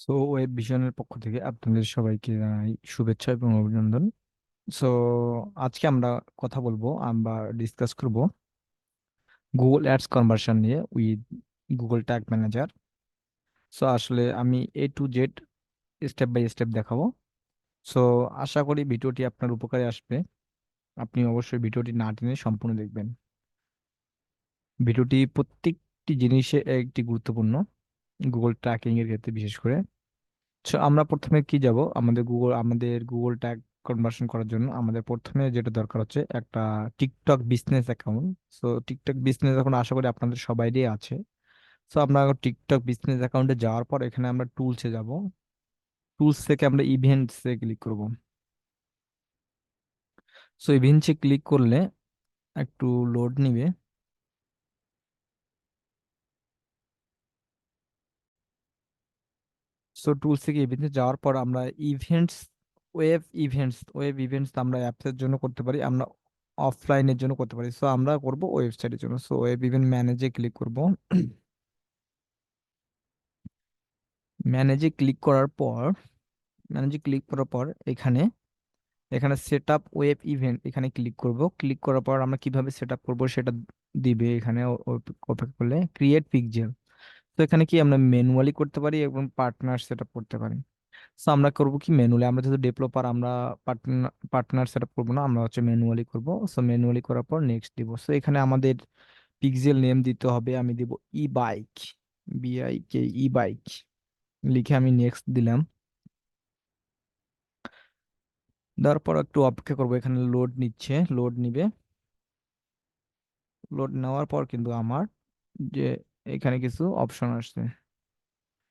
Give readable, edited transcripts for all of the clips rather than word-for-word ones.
So web ভিশনের পক্ষ থেকে আপনাদের সবাইকে জানাই শুভেচ্ছা এবং অভিনন্দন। সো আজকে আমরা কথা বলবো, আমরা ডিসকাস করব গুগল অ্যাডস কনভার্সন নিয়ে with Google tag manager. So আসলে আমি A to Z step by step দেখাবো। সো আশা করি ভিডিওটি আপনার উপকারে আসবে। আপনি অবশ্যই ভিডিওটি না টেনে সম্পূর্ণ দেখবেন। ভিডিওটি প্রত্যেকটি জিনিসে একটি গুরুত্বপূর্ণ, গুগল ট্র্যাকিং এর ক্ষেত্রে বিশেষ করে। আমরা প্রথমে কি যাব, আমাদের গুগল ট্যাগ কনভার্সন করার জন্য আমাদের প্রথমে যেটা দরকার হচ্ছে একটা TikTok business account. So TikTok business এখন আশা করি আপনাদের সবাইরই আছে। সো আমরা টিকটক বিজনেস অ্যাকাউন্টে যাওয়ার পর এখানে আমরা টুলসে যাব। টুলস থেকে আমরা ইভেন্টসে ক্লিক করব। সো ইভেন্টসে ক্লিক করলে একটু লোড নিবে। সো টুলস থেকে ইভেন্টে যাওয়ার পর আমরা ইভেন্টস, ওয়েব ইভেন্টস আমরা অ্যাপসের জন্য করতে পারি, আমরা অফলাইনের জন্য করতে পারি। সো আমরা করব ওয়েবসাইটের জন্য। সো ওয়েব ইভেন্ট ম্যানেজে ক্লিক করব। ম্যানেজে ক্লিক করার পর ম্যানেজে ক্লিক করার পর এখানে এখানে সেট আপ ওয়েব ইভেন্ট এখানে ক্লিক করব। ক্লিক করার পর আমরা কিভাবে সেট আপ করবো সেটা দিবে এখানে। অপেক্ষা করলে ক্রিয়েট পিকজেল। তো এখানে কি আমরা ম্যানুয়ালি করতে পারি এবং পার্টনার সেট আপ করতে পারি। সো আমরা করবো কি ম্যানুয়ালি, আমরা যেহেতু ডেভেলপার, আমরা পার্টনার সেট আপ করবো না, আমরা হচ্ছে ম্যানুয়ালি করবো। সো ম্যানুয়ালি করার পর নেক্সট দিব। সো এখানে আমাদের পিক্সেল নেম দিতে হবে, আমি দিব ই বাইক, BIK, ই বাইক লিখে আমি নেক্সট দিলাম। দেওয়ার পর একটু অপেক্ষা করবো, এখানে লোড নিচ্ছে, লোড নিবে। লোড নেওয়ার পর কিন্তু আমার যে এখানে কিছু অপশন আসছে।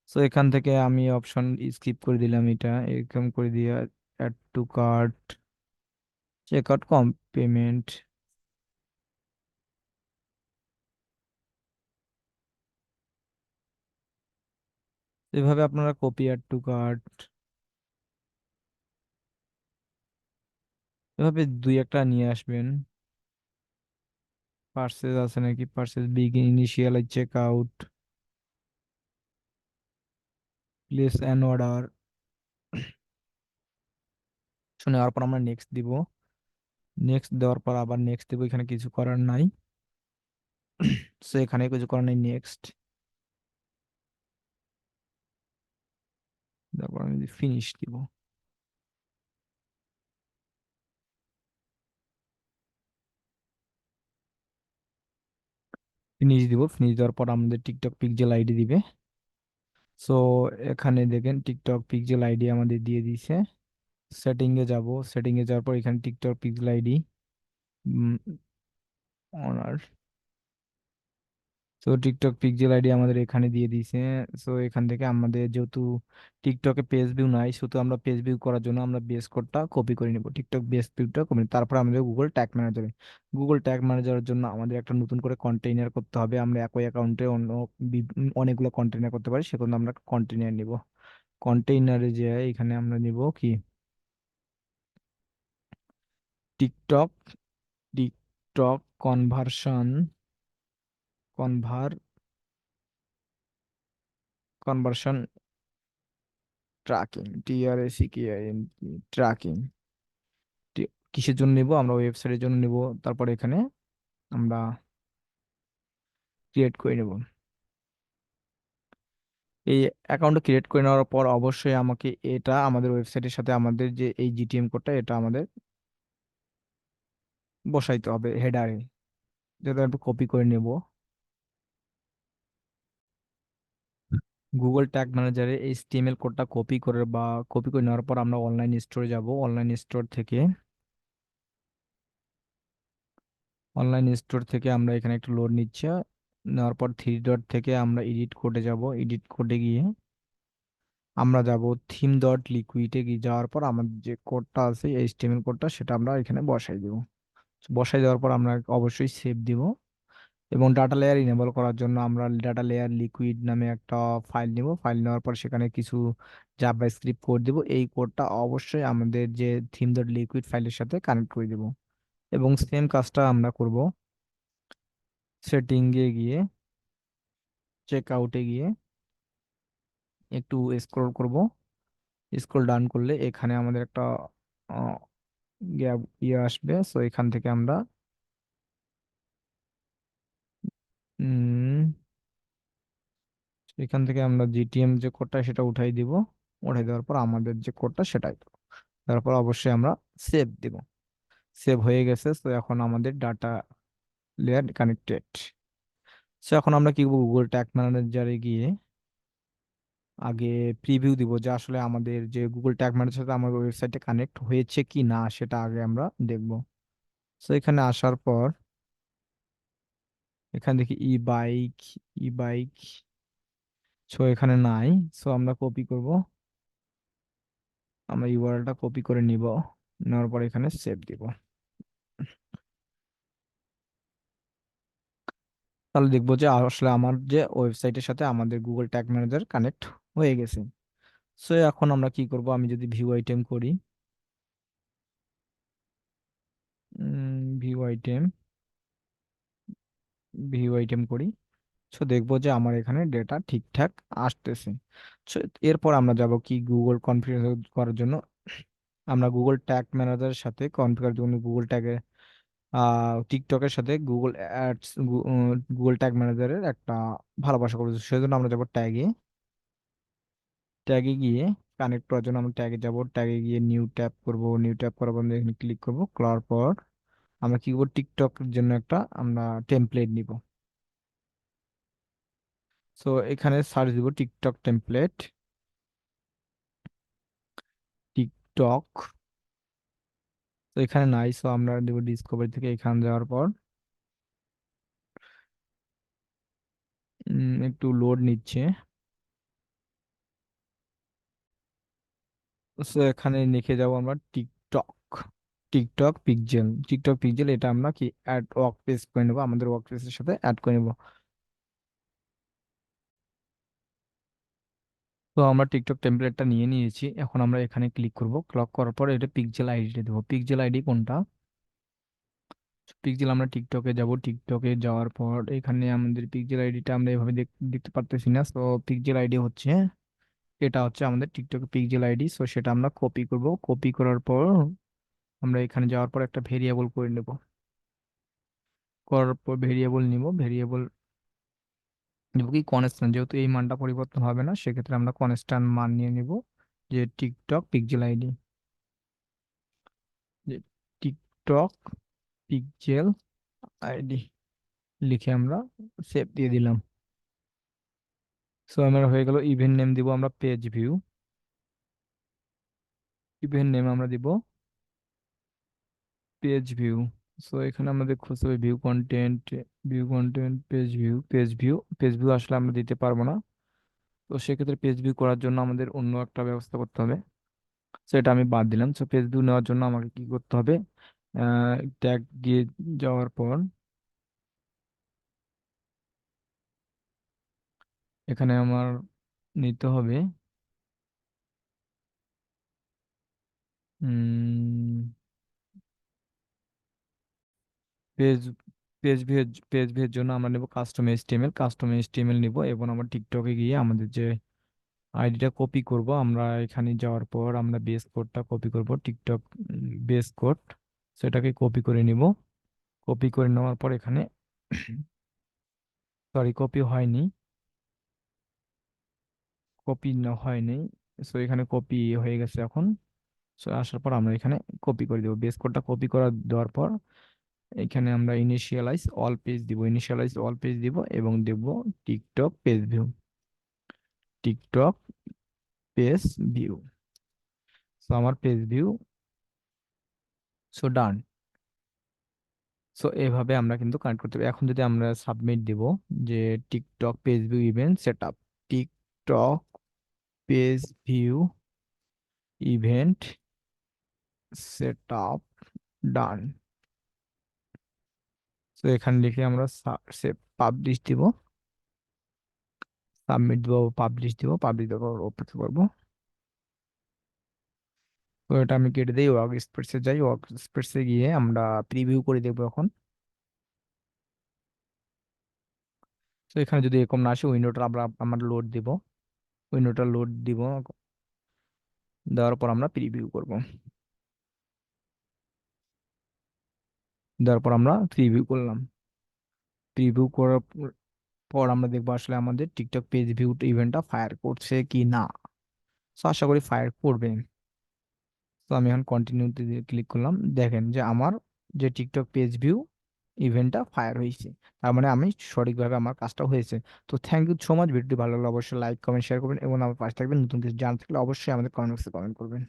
সো এখান থেকে আমি অপশন স্কিপ করে দিলাম, এটা এরকম করে দিয়ে add to cart, check out come payment. এভাবে আপনারা কপি অ্যাড টু কার্ট, এভাবে দুই একটা নিয়ে আসবেন। পার্সেস আছে নাকি, purchase big initial check out, place an order. শুনে নেওয়ার পর আমরা নেক্সট দিব। নেক্সট দেওয়ার পর আবার নেক্সট দিব, এখানে কিছু করার নাই। সো এখানে কিছু করার নাই, নেক্সট। তারপর আমি ফিনিশ দিব। ফিনিশ দিব, ফিনিশ দেওয়ার পর আমাদের টিকটক পিক্সেল আইডি দিবে। সো এখানে দেখেন টিকটক পিক্সেল আইডি আমাদের দিয়ে দিছে। সেটিং এ যাব, সেটিং এ যাওয়ার পর এখানে টিকটক পিক্সেল আইডি অনার। তো টিকটক পিক্সেল আইডি আমাদের এখানে দিয়ে দিয়েছে। সো এখান থেকে আমাদের যেহেতু টিকটকে পেজ ভিউ নাই, শুধু আমরা পেজ ভিউ করার জন্য আমরা বেস কোডটা কপি করে নিব, টিকটক বেস ভিউটা কপি। তারপর আমাদের গুগল ট্যাগ ম্যানেজারের জন্য আমাদের একটা নতুন করে কন্টেইনার করতে হবে। আমরা একই অ্যাকাউন্টে অনেকগুলো কন্টেইনার করতে পারি, সেজন্য আমরা কন্টেইনার নিব। কন্টেইনারে যে এখানে আমরা নিব কি, TikTok TikTok conveyor conversion tracking, TRACKING, tracking. কিসের জন্য নিব, আমরা ওয়েবসাইটের জন্য নিব। তারপর এখানে আমরা ক্রিয়েট করে নেব। এই অ্যাকাউন্ট ক্রিয়েট করে নেওয়ার পর অবশ্যই আমাকে এটা আমাদের ওয়েবসাইটের সাথে আমাদের যে এই GTM কোডটা এটা আমাদের বসাইতে হবে হেডারে, যেটা আমি কপি করে নেব। গুগল ট্যাগ ম্যানেজারে HTML কোডটা কপি করে নেওয়ার পর আমরা অনলাইন স্টোরে যাব। অনলাইন স্টোর থেকে আমরা এখানে একটু লোড নিচ্ছে। নেওয়ার পর থ্রি ডট থেকে আমরা এডিট কোডে যাব। এডিট কোডে গিয়ে আমরা যাব থিম ডট লিকুইডে গিয়ে যাওয়ার পর আমাদের যে কোডটা আছে HTML কোডটা সেটা আমরা এখানে বসাই দেব। বসাই দেওয়ার পর আমরা অবশ্যই সেভ দিব। এবং ডাটা লেয়ার ইনেবল করার জন্য আমরা ডাটা লেয়ার লিকুইড নামে একটা ফাইল নিব। ফাইল নেওয়ার পর সেখানে কিছু জাভাস্ক্রিপ্ট কোড দিব। এই কোডটা অবশ্যই আমাদের যে থিম ডট লিকুইড ফাইলের সাথে কানেক্ট করে দিব। এবং সেম কাজটা আমরা করব সেটিংয়ে গিয়ে, চেক আউটে গিয়ে একটু স্ক্রল করব, স্ক্রল ডাউন করলে এখানে আমাদের একটা গ্যাপ ইয়ে আসবে। সো এখান থেকে আমরা উম, এখান থেকে আমরা জিটিএম যে কোডটা সেটা উঠাই দিব। উঠাই দেওয়ার পর আমাদের যে কোডটা সেটাই দেবো। তারপর অবশ্যই আমরা সেভ দিব। সেভ হয়ে গেছে, তো এখন আমাদের ডাটা লেয়ার কানেক্টেড। সো এখন আমরা কি করবো, গুগল ট্যাগ ম্যানেজারে গিয়ে আগে প্রিভিউ দিব যে আসলে আমাদের যে গুগল ট্যাগ ম্যানেজারের সাথে আমার ওয়েবসাইটে কানেক্ট হয়েছে কি না সেটা আগে আমরা দেখব। সো এখানে আসার পর এখান থেকে ই বাইক, সো এখানে নাই। সো আমরা কপি করব, আমরা ইউআরএলটা কপি করে নিব, নেওয়ার পর এখানে সেভ দিব। তাহলে দেখবো যে আসলে আমার যে ওয়েবসাইটের সাথে আমাদের গুগল ট্যাগ ম্যানেজার কানেক্ট হয়ে গেছে। সো এখন আমরা কি করব, আমি যদি ভিউ আইটেম করি, ভিউ আইটেম ভিউ আইটেম করি, সো দেখবো যে আমার এখানে ডেটা ঠিকঠাক আসতেছে। সো এরপর আমরা যাব কি গুগল কনফিগার করার জন্য, আমরা গুগল ট্যাগ ম্যানেজারের সাথে কনফিগার জন্য গুগল ট্যাগে টিকটকের সাথে গুগল অ্যাডস, গুগল ট্যাগ ম্যানেজারের একটা ভালোবাসা করবো। সেজন্য আমরা যাব ট্যাগে, ট্যাগে গিয়ে কানেক্ট করার জন্য আমরা ট্যাগে যাব, ট্যাগে গিয়ে নিউ ট্যাব করব, নিউ ট্যাব করার পর আমরা এখানে ক্লিক করব, করার পর আমরা কি করবো, টিকটকের জন্য একটা আমরা টেমপ্লেট নিব। সো এখানে সার্চ দিব টিকটক টেমপ্লেট, টিকটক। তো এখানে নাই, সো আমরা দেবো ডিসকভারি থেকে। এখানে যাওয়ার পর একটু লোড নিচ্ছে। সো এখানে লিখে যাব আমরা টিকটক, টিকটক পিকজেল এটা আমরা কি অ্যাড ওয়ার্ক পেজ করে নেবো, আমাদের ওয়ার্ক পেজের সাথে অ্যাড করে নেবো। তো আমরা টিকটক টেমপ্লেটটা নিয়ে নিয়েছি, এখন আমরা এখানে ক্লিক করব, ক্লিক করার পর এটা পিকজেল আইডিটা দেবো। পিকজেল আইডি কোনটা, পিকজেল আমরা টিকটকে যাব, টিকটকে যাওয়ার পর এখানে আমাদের পিকজেল আইডিটা আমরা এভাবে দেখতে পারতেছি না। তো পিকজেল আইডি হচ্ছে, এটা হচ্ছে আমাদের টিকটক পিকজেল আইডি। সো সেটা আমরা কপি করব, কপি করার পর আমরা এখানে যাওয়ার পর একটা ভেরিয়েবল করে নেব, করার পর ভেরিয়েবল নিব, ভেরিয়েবল নিব কি কনস্ট্যান্ট, যেহেতু এই মানটা পরিবর্তন হবে না সেক্ষেত্রে আমরা কনস্ট্যান্ট মান নিয়ে নিব, যে টিকটক পিকজেল আইডি, যে টিকটক পিকজেল আইডি লিখে আমরা সেভ দিয়ে দিলাম। সো আমার হয়ে গেল। ইভেন্ট নেম দিব আমরা পেজ ভিউ, ইভেন্ট নেম আমরা দিব পেজ ভিউ। সো এখানে আমাদের খুঁজতে হবে view content, view content page view, page view আসলে আমরা দিতে পারবো না। তো সেক্ষেত্রে পেজ ভিউ করার জন্য আমাদের অন্য একটা ব্যবস্থা করতে হবে। সো এটা আমি বাদ দিলাম। সো পেজ ভিউ নেওয়ার জন্য আমাকে কি করতে হবে, ট্যাগ দিয়ে যাওয়ার পর এখানে আমার নিতে হবে পেজ পেজ ভিউর জন্য আমরা নেব কাস্টম এইচটিএমএল নিব, এবং আমরা টিকটকে গিয়ে আমাদের যে আইডিটা কপি করব, আমরা এখানে যাওয়ার পর আমরা বেস কোডটা কপি করব, টিকটক বেস কোড, সেটাকে কপি করে নিব। কপি করে নেওয়ার পর এখানে সরি কপি হয়নি, কপি হয়নি। সো এখানে কপি হয়ে গেছে এখন। সো আসার পর আমরা এখানে কপি করে দেবো, বেস কোডটা কপি করে দেওয়ার পর এখানে আমরা ইনিশিয়ালাইজ অল পেজ দিব এবং দেব TikTok page view, TikTok page view. So আমার page view, so done. So এভাবে আমরা কিন্তু কানেক্ট করতে পারি। এখন যদি আমরা সাবমিট দিব যে TikTok page view event set up, TikTok page view event set up done. তো এখানে লিখে আমরা পাবলিশ দিব, সাবমিট দিব, পাবলিশ দেওয়ার অপেক্ষা করবো। তো এটা আমি কেটে দিই, ওয়ার্ক স্পেসে যাই, ওয়ার্ক স্পেসে গিয়ে আমরা প্রিভিউ করে দেখবো এখন। তো এখানে যদি এরকম না আসে উইন্ডোটা আমরা লোড দিব, উইন্ডোটা লোড দিব, দেওয়ার পর আমরা প্রিভিউ করব। দেওয়ার পর আমরা প্রিভিউ করলাম। প্রিভিউ করার পর আমরা দেখবো আসলে আমাদের টিকটক পেজ ভিউ ইভেন্টটা ফায়ার করছে কি না। তো আশা করি ফায়ার করবে। তো আমি এখন কন্টিনিউতে ক্লিক করলাম, দেখেন যে আমার যে টিকটক পেজ ভিউ ইভেন্টটা ফায়ার হয়েছে। তার মানে আমি সঠিকভাবে আমার কাজটা হয়েছে। তো থ্যাংক ইউ সো মাচ। ভিডিওটি ভালো লাগলে অবশ্যই লাইক কমেন্ট শেয়ার করবেন এবং আমার পাশে থাকবেন। নতুন কিছু জানতে থাকলে অবশ্যই আমাদের কমেন্ট বক্সে কমেন্ট করবেন।